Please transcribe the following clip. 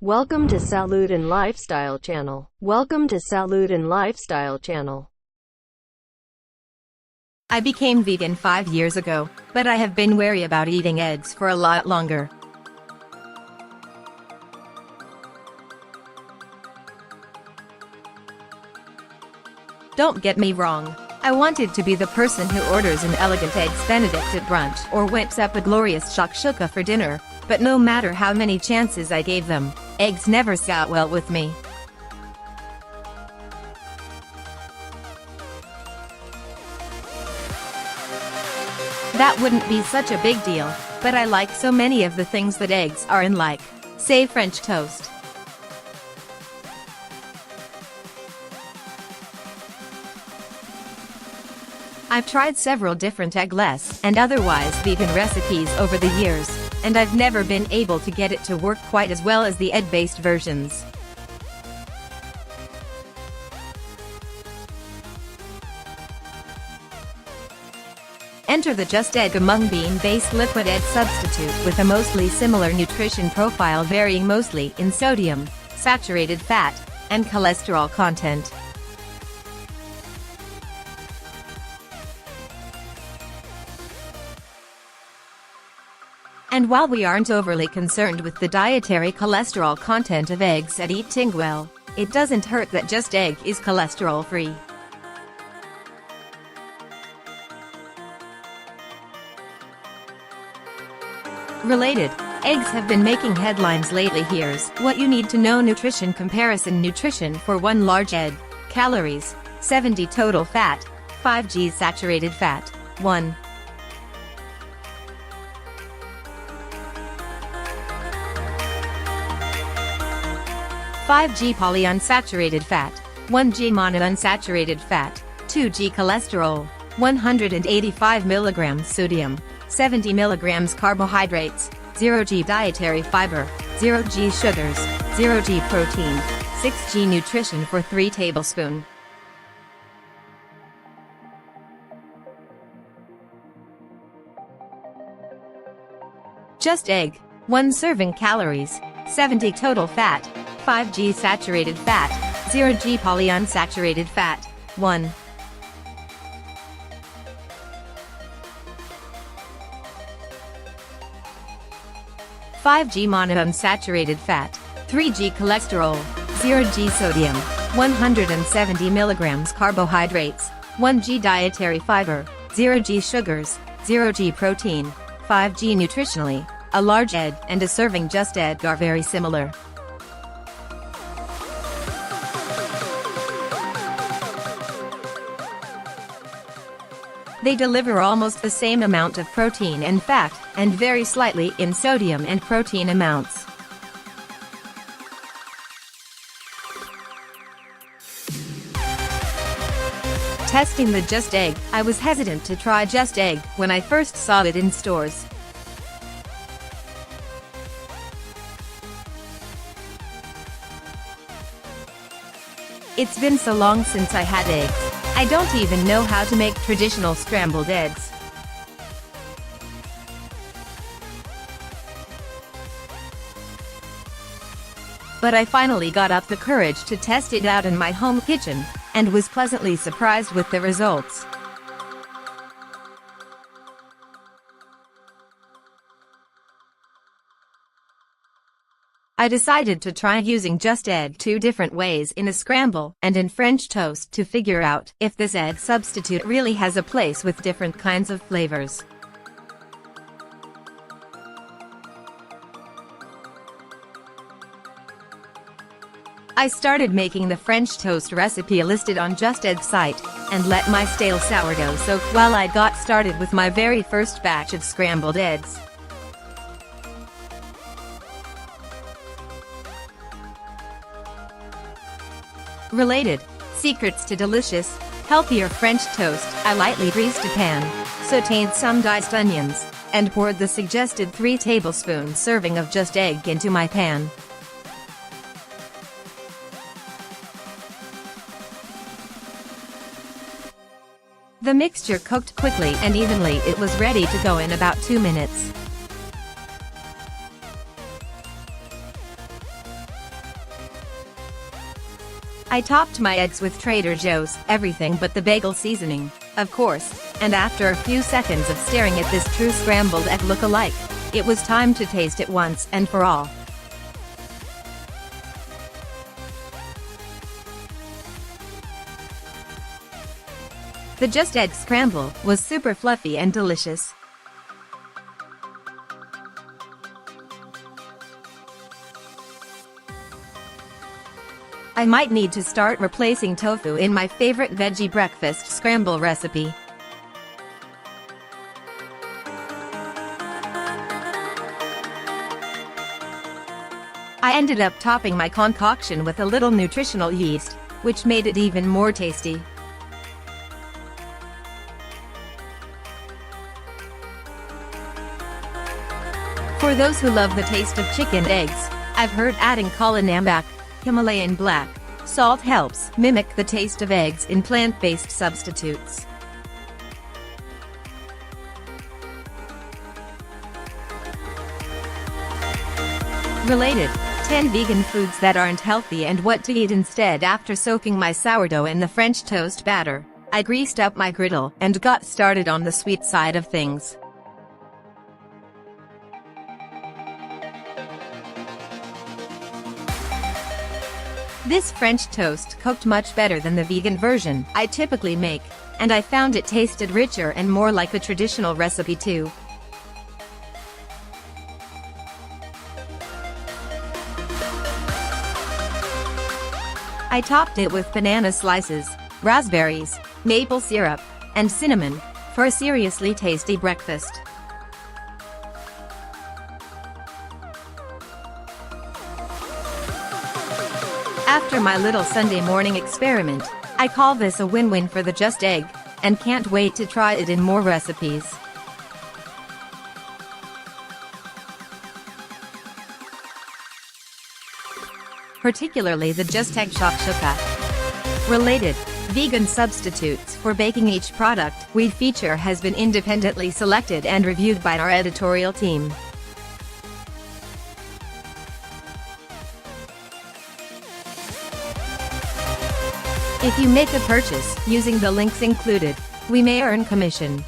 Welcome to Salud and Lifestyle Channel. Welcome to Salud and Lifestyle Channel. I became vegan 5 years ago, but I have been wary about eating eggs for a lot longer. Don't get me wrong, I wanted to be the person who orders an elegant eggs benedict at brunch or whips up a glorious shakshuka for dinner, but no matter how many chances I gave them, eggs never sat well with me. That wouldn't be such a big deal, but I like so many of the things that eggs are in, like, say, French toast. I've tried several different eggless and otherwise vegan recipes over the years, and I've never been able to get it to work quite as well as the egg-based versions. Enter the Just Egg, a mung-bean based liquid egg substitute with a mostly similar nutrition profile, varying mostly in sodium, saturated fat, and cholesterol content. And while we aren't overly concerned with the dietary cholesterol content of eggs at EatingWell, it doesn't hurt that Just Egg is cholesterol-free. Related, eggs have been making headlines lately. Here's what you need to know: nutrition comparison. Nutrition for one large egg: calories, 70 total fat, 5g saturated fat, 1. 5g polyunsaturated fat, 1g monounsaturated fat, 2g cholesterol, 185 mg sodium, 70 mg carbohydrates, 0g dietary fiber, 0g sugars, 0g protein, 6g nutrition for 3 tablespoon. Just Egg, 1 serving, calories, 70 total fat, 5g saturated fat, 0g polyunsaturated fat, 1. 5g monounsaturated fat, 3g cholesterol, 0g sodium, 170 mg carbohydrates, 1g dietary fiber, 0g sugars, 0g protein, 5g nutritionally. A large egg and a serving Just Egg are very similar. They deliver almost the same amount of protein and fat, and vary slightly in sodium and protein amounts. Testing the Just Egg, I was hesitant to try Just Egg when I first saw it in stores. It's been so long since I had eggs, I don't even know how to make traditional scrambled eggs. But I finally got up the courage to test it out in my home kitchen, and was pleasantly surprised with the results. I decided to try using Just Egg 2 different ways, in a scramble and in French toast, to figure out if this egg substitute really has a place with different kinds of flavors. I started making the French toast recipe listed on Just Egg's site, and let my stale sourdough soak while I got started with my very first batch of scrambled eggs. Related, secrets to delicious, healthier French toast: I lightly greased a pan, sauteed some diced onions, and poured the suggested 3 tablespoon serving of Just Egg into my pan. The mixture cooked quickly and evenly. It was ready to go in about 2 minutes. I topped my eggs with Trader Joe's, everything but the bagel seasoning, of course, and after a few seconds of staring at this true scrambled egg look-alike, it was time to taste it once and for all. The Just Egg Scramble was super fluffy and delicious. I might need to start replacing tofu in my favorite veggie breakfast scramble recipe. I ended up topping my concoction with a little nutritional yeast, which made it even more tasty. For those who love the taste of chicken eggs, I've heard adding kala namak, Himalayan black salt helps mimic the taste of eggs in plant-based substitutes. Related, 10 vegan foods that aren't healthy and what to eat instead. After soaking my sourdough in the French toast batter, I greased up my griddle and got started on the sweet side of things. This French toast cooked much better than the vegan version I typically make, and I found it tasted richer and more like a traditional recipe too. I topped it with banana slices, raspberries, maple syrup, and cinnamon, for a seriously tasty breakfast. After my little Sunday morning experiment, I call this a win-win for the Just Egg, and can't wait to try it in more recipes. Particularly the Just Egg shakshuka. Related, vegan substitutes for baking. Each product we feature has been independently selected and reviewed by our editorial team. If you make a purchase using the links included, we may earn commission.